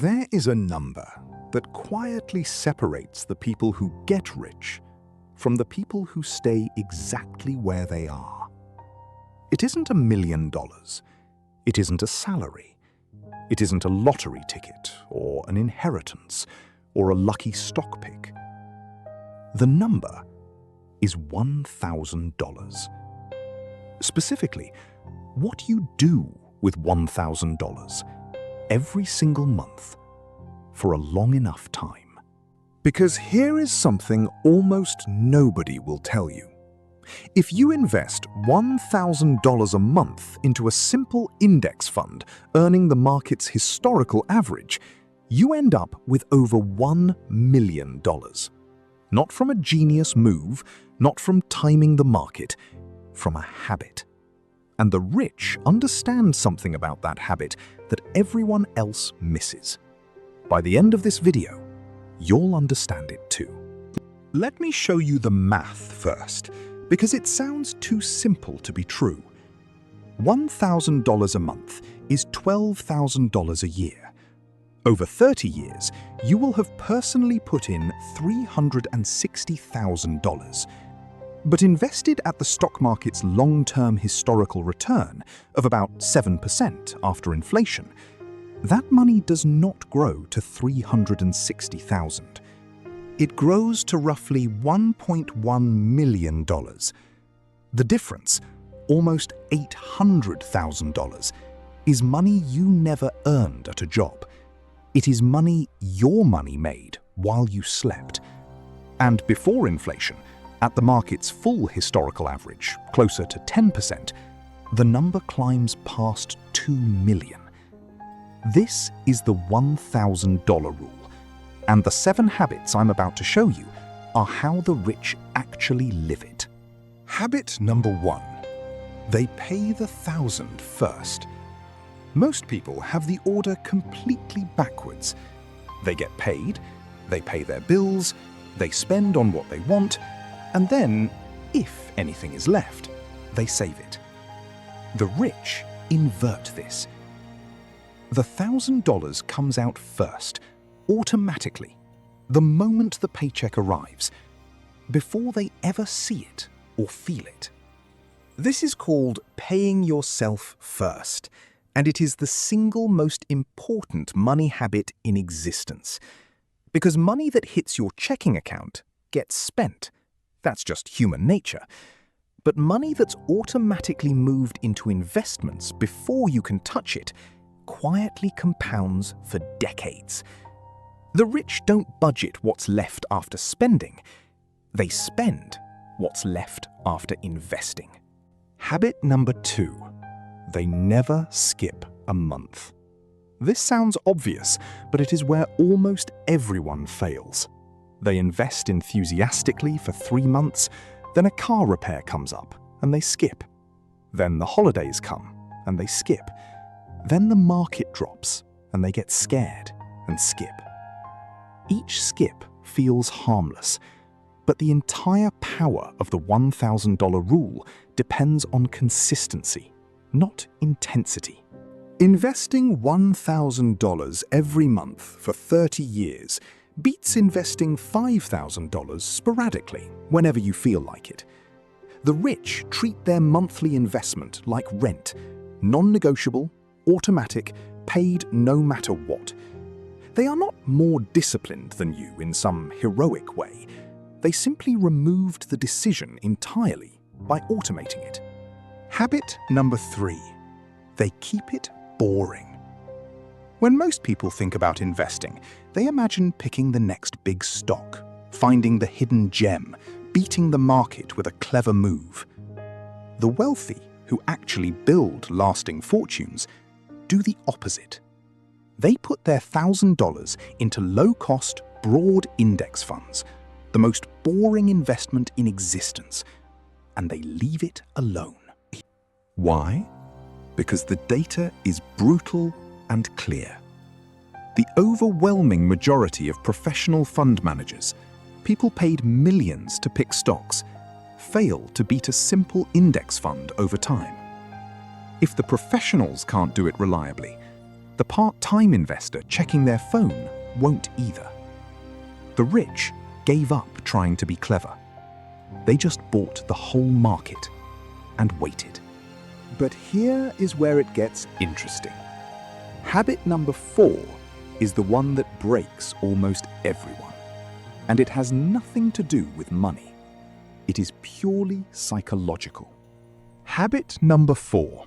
There is a number that quietly separates the people who get rich from the people who stay exactly where they are. It isn't $1 million. It isn't a salary. It isn't a lottery ticket or an inheritance or a lucky stock pick. The number is $1,000. Specifically, what you do with $1,000 every single month for a long enough time. Because here is something almost nobody will tell you. If you invest $1,000 a month into a simple index fund earning the market's historical average, you end up with over $1 million. Not from a genius move, not from timing the market, from a habit. And the rich understand something about that habit that everyone else misses. By the end of this video, you'll understand it too. Let me show you the math first, because it sounds too simple to be true. $1,000 a month is $12,000 a year. Over 30 years, you will have personally put in $360,000. But invested at the stock market's long-term historical return of about 7% after inflation, that money does not grow to $360,000. It grows to roughly $1.1 million. The difference, almost $800,000, is money you never earned at a job. It is money your money made while you slept. And before inflation, at the market's full historical average, closer to 10%, the number climbs past 2 million. This is the $1,000 rule, and the 7 habits I'm about to show you are how the rich actually live it. Habit number 1. They pay the 1,000 first. Most people have the order completely backwards. They get paid, they pay their bills, they spend on what they want, and then, if anything is left, they save it. The rich invert this. The $1,000 comes out first, automatically, the moment the paycheck arrives, before they ever see it or feel it. This is called paying yourself first, and it is the single most important money habit in existence. Because money that hits your checking account gets spent. That's just human nature. But money that's automatically moved into investments before you can touch it quietly compounds for decades. The rich don't budget what's left after spending. They spend what's left after investing. Habit number 2. They never skip a month. This sounds obvious, but it is where almost everyone fails. They invest enthusiastically for 3 months, then a car repair comes up, and they skip. Then the holidays come, and they skip. Then the market drops, and they get scared and skip. Each skip feels harmless, but the entire power of the $1,000 rule depends on consistency, not intensity. Investing $1,000 every month for 30 years beats investing $5,000 sporadically, whenever you feel like it. The rich treat their monthly investment like rent, non-negotiable, automatic, paid no matter what. They are not more disciplined than you in some heroic way. They simply removed the decision entirely by automating it. Habit number 3. They keep it boring. When most people think about investing, they imagine picking the next big stock, finding the hidden gem, beating the market with a clever move. The wealthy, who actually build lasting fortunes, do the opposite. They put their $1,000 into low-cost, broad index funds, the most boring investment in existence, and they leave it alone. Why? Because the data is brutal and clear. The overwhelming majority of professional fund managers, people paid millions to pick stocks, fail to beat a simple index fund over time. If the professionals can't do it reliably, The part-time investor checking their phone won't either. The rich gave up trying to be clever. They just bought the whole market and waited. But here is where it gets interesting. Habit number 4 is the one that breaks almost everyone. And it has nothing to do with money. It is purely psychological. Habit number 4.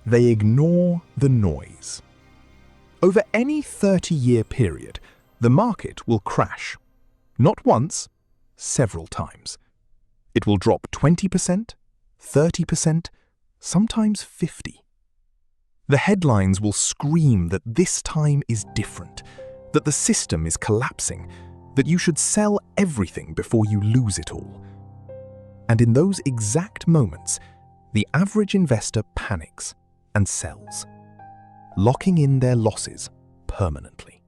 They ignore the noise. Over any 30-year period, the market will crash. Not once, several times. It will drop 20%, 30%, sometimes 50%. The headlines will scream that this time is different, that the system is collapsing, that you should sell everything before you lose it all. And in those exact moments, the average investor panics and sells, locking in their losses permanently.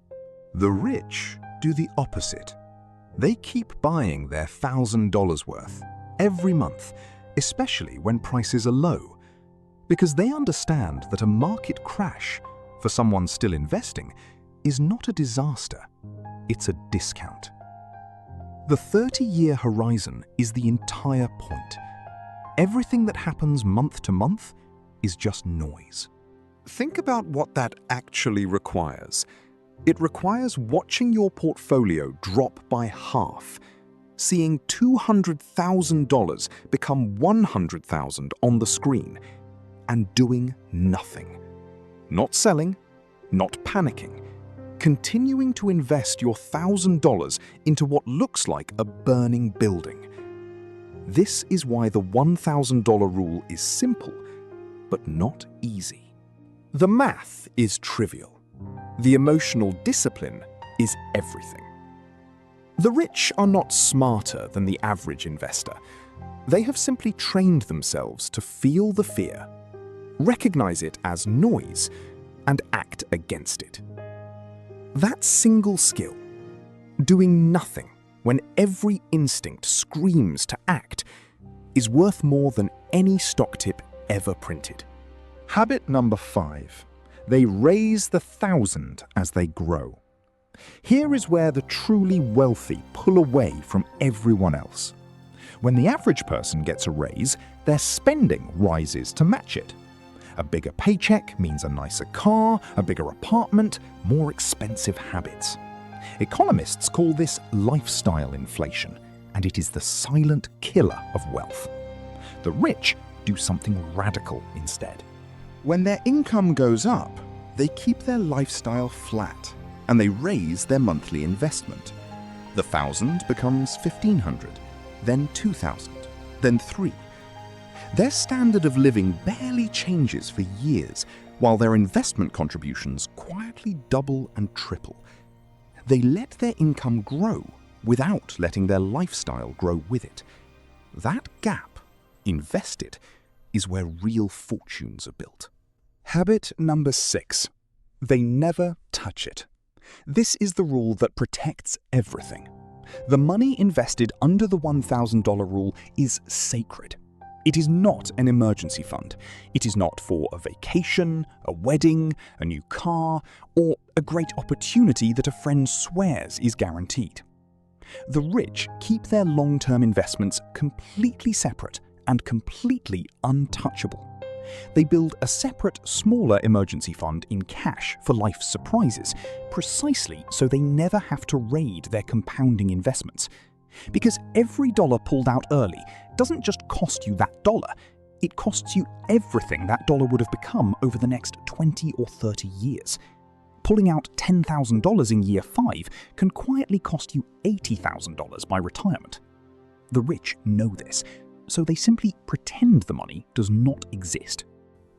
The rich do the opposite. They keep buying their $1,000 worth every month, especially when prices are low, because they understand that a market crash, for someone still investing, is not a disaster, it's a discount. The 30-year horizon is the entire point. Everything that happens month to month is just noise. Think about what that actually requires. It requires watching your portfolio drop by half, seeing $200,000 become $100,000 on the screen, and doing nothing. Not selling, not panicking, continuing to invest your $1,000 into what looks like a burning building. This is why the $1,000 rule is simple, but not easy. The math is trivial. The emotional discipline is everything. The rich are not smarter than the average investor. They have simply trained themselves to feel the fear, recognize it as noise, and act against it. That single skill, doing nothing when every instinct screams to act, is worth more than any stock tip ever printed. Habit number 5. They raise the 1,000 as they grow. Here is where the truly wealthy pull away from everyone else. When the average person gets a raise, their spending rises to match it. A bigger paycheck means a nicer car, a bigger apartment, more expensive habits. Economists call this lifestyle inflation, and it is the silent killer of wealth. The rich do something radical instead. When their income goes up, they keep their lifestyle flat, and they raise their monthly investment. The 1,000 becomes 1,500, then 2,000, then 3. Their standard of living barely changes for years, while their investment contributions quietly double and triple. They let their income grow without letting their lifestyle grow with it. That gap, invested, is where real fortunes are built. Habit number 6. They never touch it. This is the rule that protects everything. The money invested under the $1,000 rule is sacred. It is not an emergency fund. It is not for a vacation, a wedding, a new car, or a great opportunity that a friend swears is guaranteed. The rich keep their long-term investments completely separate and completely untouchable. They build a separate, smaller emergency fund in cash for life's surprises, precisely so they never have to raid their compounding investments. Because every dollar pulled out early doesn't just cost you that dollar, it costs you everything that dollar would have become over the next 20 or 30 years. Pulling out $10,000 in year 5 can quietly cost you $80,000 by retirement. The rich know this, so they simply pretend the money does not exist.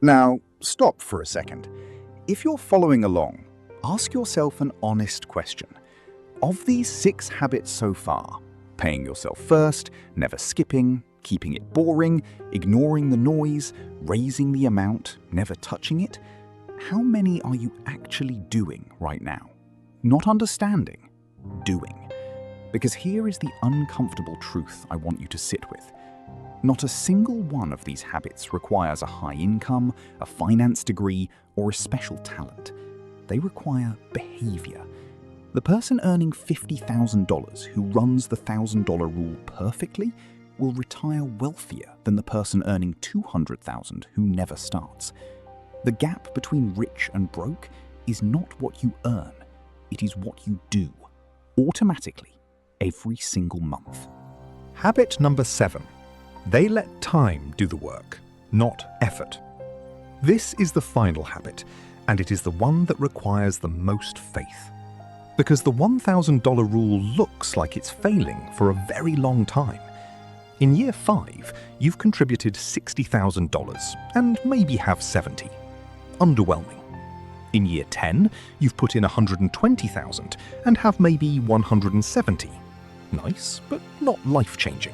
Now, stop for a second. If you're following along, ask yourself an honest question. Of these 6 habits so far, paying yourself first, never skipping, keeping it boring, ignoring the noise, raising the amount, never touching it, how many are you actually doing right now? Not understanding, doing. Because here is the uncomfortable truth I want you to sit with. Not a single one of these habits requires a high income, a finance degree, or a special talent. they require behavior. The person earning $50,000 who runs the $1,000 rule perfectly will retire wealthier than the person earning $200,000 who never starts. The gap between rich and broke is not what you earn, it is what you do, automatically, every single month. Habit number 7. They let time do the work, not effort. This is the final habit, and it is the one that requires the most faith. Because the $1,000 rule looks like it's failing for a very long time. In year 5, you've contributed $60,000 and maybe have 70. Underwhelming. In year 10, you've put in $120,000 and have maybe 170. Nice, but not life-changing.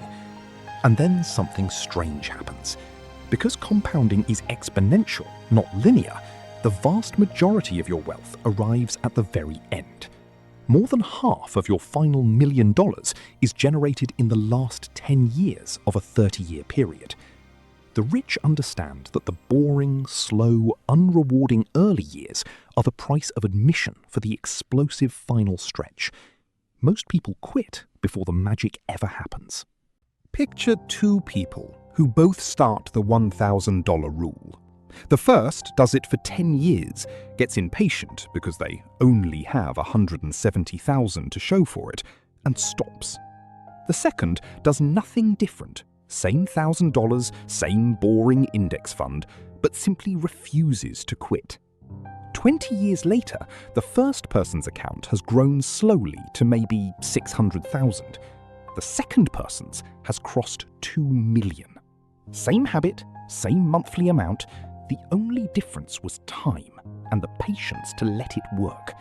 And then something strange happens. Because compounding is exponential, not linear, the vast majority of your wealth arrives at the very end. More than half of your final $1 million is generated in the last 10 years of a 30-year period. The rich understand that the boring, slow, unrewarding early years are the price of admission for the explosive final stretch. Most people quit before the magic ever happens. Picture 2 people who both start the $1,000 rule. The first does it for 10 years, gets impatient because they only have $170,000 to show for it, and stops. The second does nothing different, same $1,000, same boring index fund, but simply refuses to quit. 20 years later, the first person's account has grown slowly to maybe $600,000. The second person's has crossed $2 million. Same habit, same monthly amount. The only difference was time and the patience to let it work.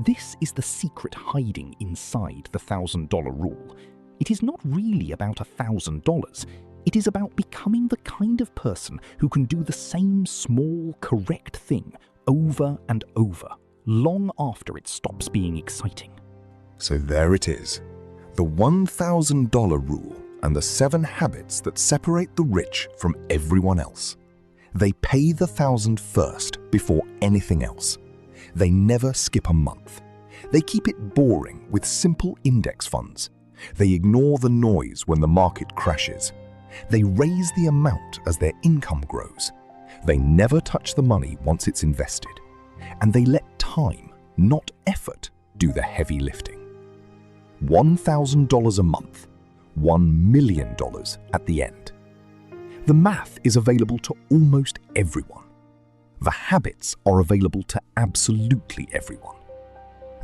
This is the secret hiding inside the $1,000 rule. It is not really about $1,000. It is about becoming the kind of person who can do the same small, correct thing over and over, long after it stops being exciting. So there it is, the $1,000 rule and the 7 habits that separate the rich from everyone else. They pay the $1,000 first before anything else. They never skip a month. They keep it boring with simple index funds. They ignore the noise when the market crashes. They raise the amount as their income grows. They never touch the money once it's invested. And they let time, not effort, do the heavy lifting. $1,000 a month, $1 million at the end. The math is available to almost everyone. The habits are available to absolutely everyone.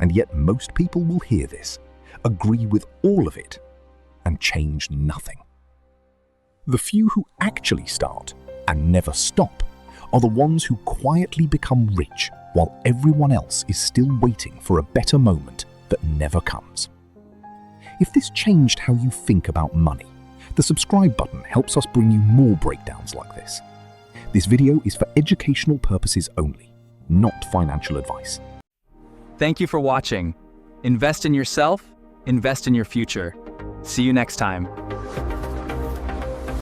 And yet most people will hear this, agree with all of it, and change nothing. The few who actually start and never stop are the ones who quietly become rich while everyone else is still waiting for a better moment that never comes. If this changed how you think about money, the subscribe button helps us bring you more breakdowns like this. This video is for educational purposes only, not financial advice. Thank you for watching. Invest in yourself, invest in your future. See you next time.